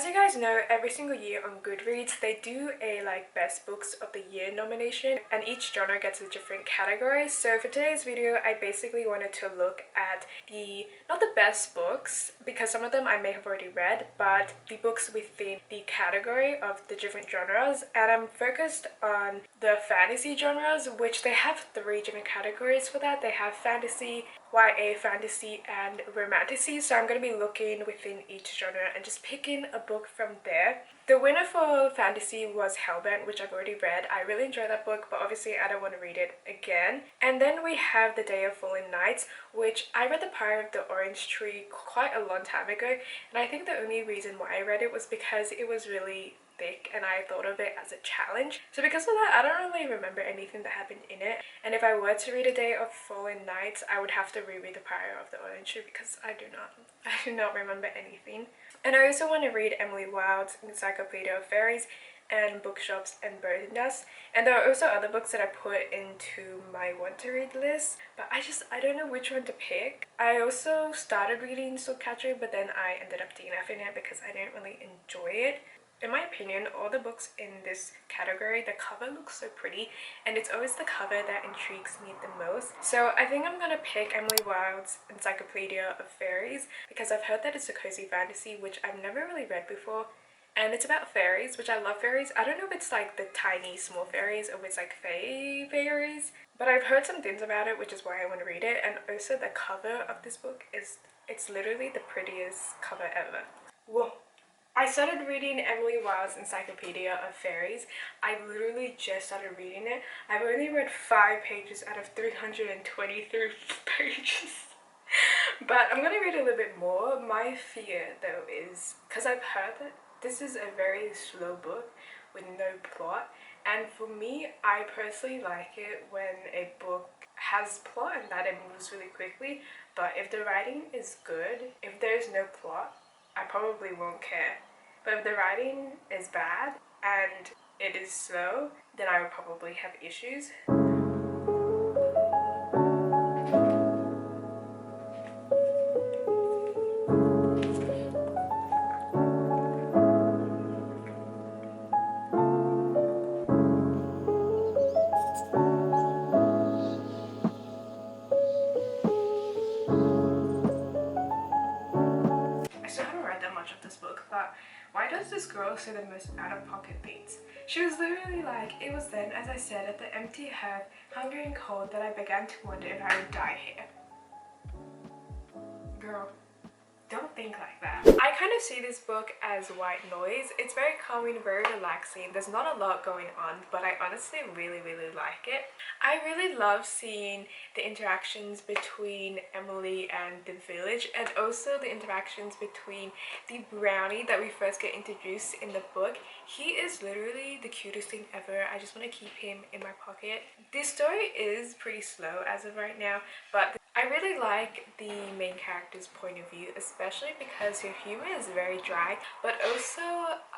As you guys know, every single year on Goodreads, they do a best books of the year nomination, and each genre gets a different category. So for today's video, I basically wanted to look at not the best books, because some of them I may have already read, but the books within the category of the different genres. And I'm focused on the fantasy genres, which they have 3 different categories for that. They have fantasy, YA fantasy, and romantasy. So I'm going to be looking within each genre and just picking a book from there. The winner for fantasy was Hellbent, which I've already read. I really enjoyed that book, but obviously I don't want to read it again. And then we have The Day of Fallen Knights, which I read The Power of the Orange Tree quite a long time ago, and I think the only reason why I read it was because it was really thick and I thought of it as a challenge. So because of that, I don't really remember anything that happened in it, and if I were to read A Day of Fallen Knights, I would have to reread The Power of the Orange Tree because I do not remember anything. And I also want to read Emily Wilde's Encyclopedia of Fairies and Bookshops and Bird Nests. And there are also other books that I put into my want to read list, but I don't know which one to pick. I also started reading Soulcatcher, but then I ended up DNFing it because I didn't really enjoy it. In my opinion, all the books in this category, the cover looks so pretty, and it's always the cover that intrigues me the most. So I think I'm gonna pick Emily Wilde's Encyclopedia of Fairies because I've heard that it's a cozy fantasy, which I've never really read before. And it's about fairies, which I love fairies. I don't know if it's like the tiny small fairies or if it's like fae fairies, but I've heard some things about it, which is why I want to read it. And also the cover of this book it's literally the prettiest cover ever. Whoa. I started reading Emily Wilde's Encyclopedia of Fairies. I literally just started reading it. I've only read 5 pages out of 323 pages. But I'm going to read a little bit more. My fear though is, because I've heard that this is a very slow book with no plot. And for me, I personally like it when a book has plot and that it moves really quickly. But if the writing is good, if there's no plot, I probably won't care. But if the writing is bad and it is slow, then I would probably have issues. Of this book, but why does this girl say the most out-of-pocket things? She was literally like, it was then, as I said, at the empty hearth, hungry and cold, that I began to wonder if I would die here. Girl, don't think like that. I kind of see this book as white noise. It's very calming, very relaxing. There's not a lot going on, but I honestly really like it. I really love seeing the interactions between Emily and the village, and also the interactions between the brownie that we first get introduced in the book. He is literally the cutest thing ever. I just want to keep him in my pocket. This story is pretty slow as of right now, but I really like the main character's point of view, especially because her humor is very dry, but also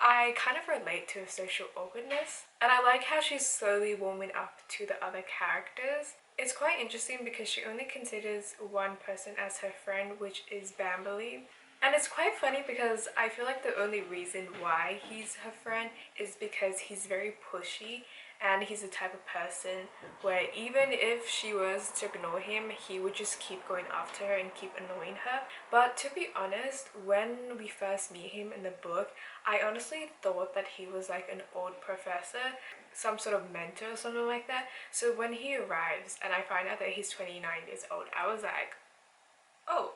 I kind of relate to her social awkwardness, and I like how she's slowly warming up to the other characters. It's quite interesting because she only considers one person as her friend, which is Bamberly. And it's quite funny because I feel like the only reason why he's her friend is because he's very pushy, and he's the type of person where even if she was to ignore him, he would just keep going after her and keep annoying her. But to be honest, when we first meet him in the book, I honestly thought that he was like an old professor, some sort of mentor or something like that. So when he arrives and I find out that he's 29 years old, I was like, oh,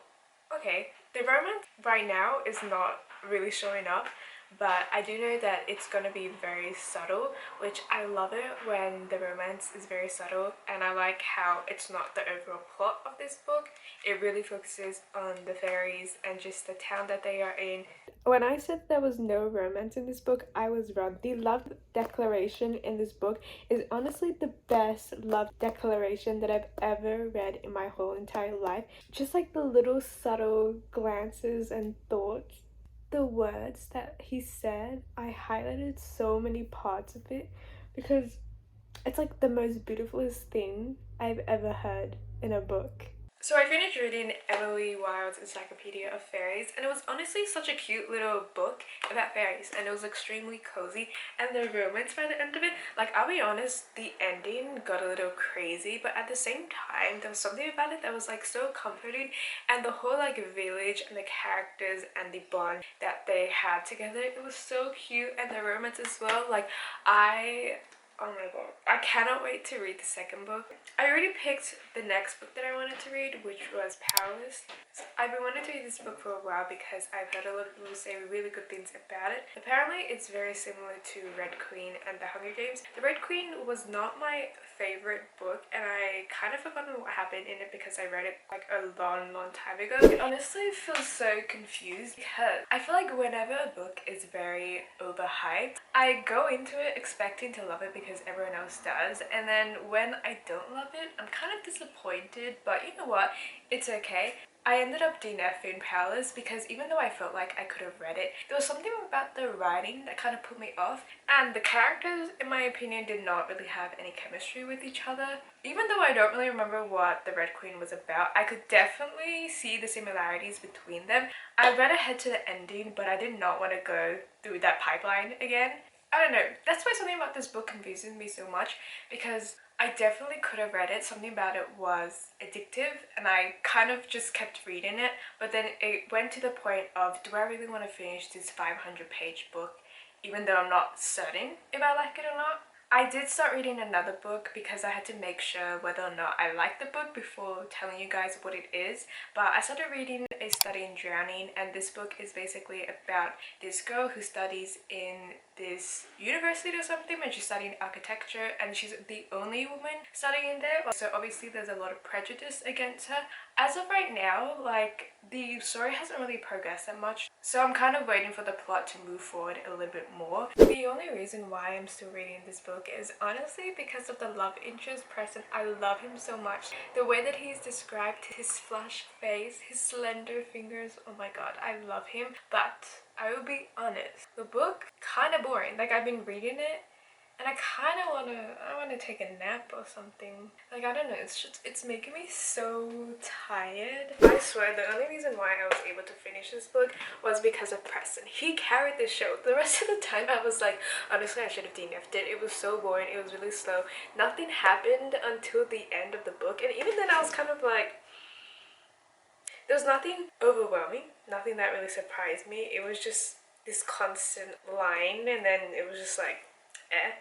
okay. The romance right now is not really showing up, but I do know that it's gonna be very subtle, which I love it when the romance is very subtle, and I like how it's not the overall plot of this book. It really focuses on the fairies and just the town that they are in. When I said there was no romance in this book, I was wrong. The love declaration in this book is honestly the best love declaration that I've ever read in my whole entire life. Just like the little subtle glances and thoughts. The words that he said, I highlighted so many parts of it because it's like the most beautifulest thing I've ever heard in a book. So I finished reading 𝐦𝐮𝐬𝐬𝐬's Encyclopedia of Fairies, and it was honestly such a cute little book about fairies, and it was extremely cozy. And the romance by the end of it, like, I'll be honest, the ending got a little crazy, but at the same time there was something about it that was like so comforting, and the whole like village and the characters and the bond that they had together, it was so cute. And the romance as well, like, oh my god, I cannot wait to read the second book. I already picked the next book that I wanted to read, which was Powerless. So I've been wanting to read this book for a while because I've heard a lot of people say really good things about it. Apparently it's very similar to Red Queen and The Hunger Games. The Red Queen was not my favorite book, and I kind of forgotten what happened in it because I read it like a long time ago. I honestly feel so confused because I feel like whenever a book is very overhyped, I go into it expecting to love it because everyone else does, and then when I don't love it, I'm kind of disappointed. But you know what, it's okay. I ended up Dnfing Powerless because even though I felt like I could have read it, there was something about the writing that kind of put me off, and the characters, in my opinion, did not really have any chemistry with each other. Even though I don't really remember what the Red Queen was about, I could definitely see the similarities between them. I read ahead to the ending, but I did not want to go through that pipeline again. I don't know, that's why something about this book confuses me so much, because I definitely could have read it. Something about it was addictive, and I kind of just kept reading it, but then it went to the point of, do I really want to finish this 500-page book even though I'm not certain if I like it or not? I did start reading another book because I had to make sure whether or not I liked the book before telling you guys what it is. But I started reading A Study in Drowning, and this book is basically about this girl who studies in this university or something, and she's studying architecture, and she's the only woman studying there. So obviously there's a lot of prejudice against her. As of right now, like, the story hasn't really progressed that much, so I'm kind of waiting for the plot to move forward a little bit more. The only reason why I'm still reading this book is honestly because of the love interest Preston. I love him so much. The way that he's described, his flushed face, his slender fingers, oh my god, I love him. But I will be honest, the book kind of boring. Like, I've been reading it and I kind of want to take a nap or something. Like, I don't know, it's making me so tired. I swear the only reason why I was able to finish this book was because of Preston. He carried the show. The rest of the time I was like, honestly, I should have DNF'd it. It was so boring. It was really slow. Nothing happened until the end of the book, and even then I was kind of like, there was nothing overwhelming, nothing that really surprised me. It was just this constant line, and then it was just like, eh.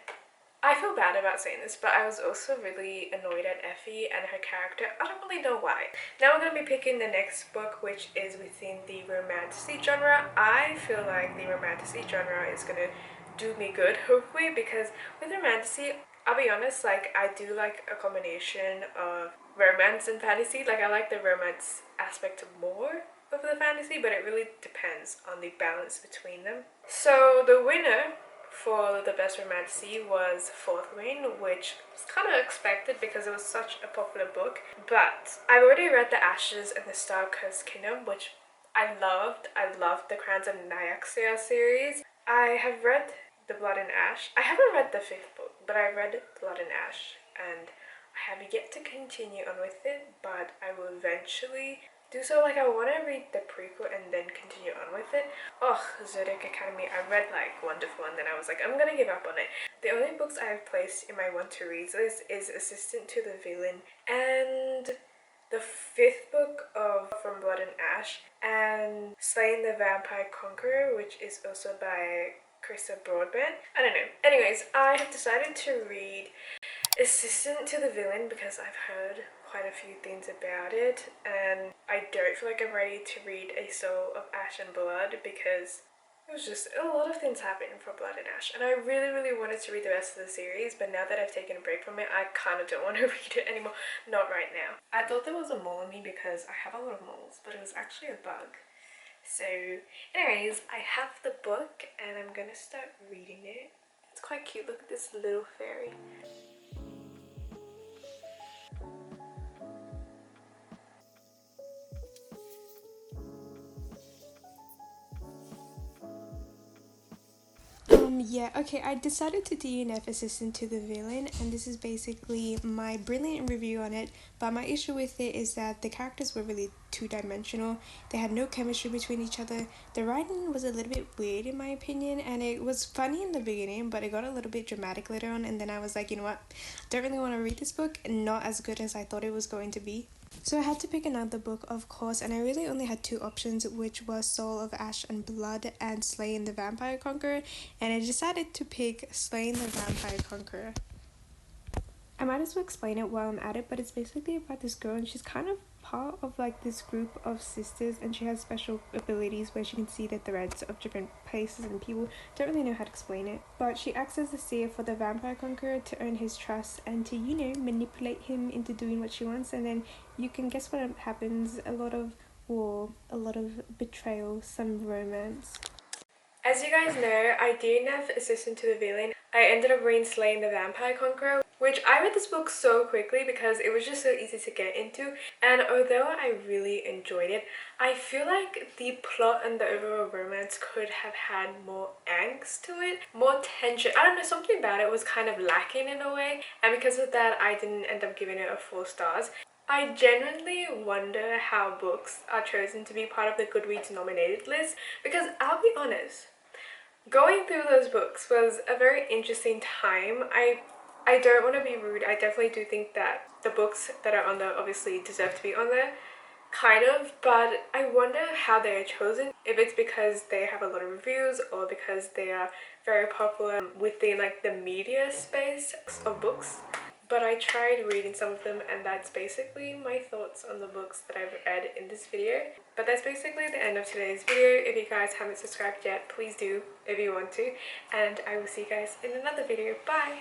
I feel bad about saying this, but I was also really annoyed at Effie and her character. I don't really know why. Now we're going to be picking the next book, which is within the Romantasy genre. I feel like the Romantasy genre is going to do me good, hopefully, because with Romantasy, I'll be honest, like, I do like a combination of romance and fantasy. Like, I like the romance aspect more of the fantasy, but it really depends on the balance between them. So the winner for the best romantasy was Fourth Wing, which was kind of expected because it was such a popular book. But I've already read The Ashes and the Star-Cursed Kingdom, which I loved. I loved the Crowns of Nyaxia series. I have read The Blood and Ash. I haven't read the fifth book, but I read Blood and Ash, and I have yet to continue on with it, but I will eventually do so. Like, I want to read the prequel and then continue on with it. Oh, Zodiac Academy, I read like Wonderful, and then I was like, I'm gonna give up on it. The only books I have placed in my want to read list is Assistant to the Villain and the fifth book of From Blood and Ash, and Slaying the Vampire Conqueror, which is also by Krista Broadbent. I don't know. Anyways, I have decided to read Assistant to the Villain because I've heard quite a few things about it, and I don't feel like I'm ready to read A Soul of Ash and Blood because it was just a lot of things happened for Blood and Ash, and I really wanted to read the rest of the series, but now that I've taken a break from it, I kind of don't want to read it anymore. Not right now. I thought there was a mole on me because I have a lot of moles, but it was actually a bug. So anyways, I have the book and I'm gonna start reading it. It's quite cute. Look at this little fairy. Yeah, okay, I decided to DNF Assistant to the Villain, and this is basically my brilliant review on it, but my issue with it is that the characters were really two-dimensional. They had no chemistry between each other. The writing was a little bit weird in my opinion, and it was funny in the beginning, but it got a little bit dramatic later on, and then I was like, you know what, I don't really want to read this book, and not as good as I thought it was going to be. So I had to pick another book, of course, and I really only had two options, which was Soul of Ash and Blood and Slaying the Vampire Conqueror, and I decided to pick Slaying the Vampire Conqueror. I might as well explain it while I'm at it, but it's basically about this girl, and she's kind of part of like this group of sisters, and she has special abilities where she can see the threads of different places and people. Don't really know how to explain it, but she acts as the seer for the vampire conqueror to earn his trust and to, you know, manipulate him into doing what she wants, and then you can guess what happens. A lot of war, a lot of betrayal, some romance. As you guys know, I DNF Assistant to the Villain. I ended up reading Slaying the Vampire Conqueror, which I read this book so quickly because it was just so easy to get into, and although I really enjoyed it, I feel like the plot and the overall romance could have had more angst to it, more tension. I don't know, something about it was kind of lacking in a way, and because of that I didn't end up giving it a 4 stars. I genuinely wonder how books are chosen to be part of the Goodreads nominated list, because I'll be honest, going through those books was a very interesting time. I don't want to be rude, I definitely do think that the books that are on there obviously deserve to be on there, kind of, but I wonder how they are chosen, if it's because they have a lot of reviews or because they are very popular within like the media space of books. But I tried reading some of them, and that's basically my thoughts on the books that I've read in this video. But that's basically the end of today's video. If you guys haven't subscribed yet, please do if you want to, and I will see you guys in another video. Bye!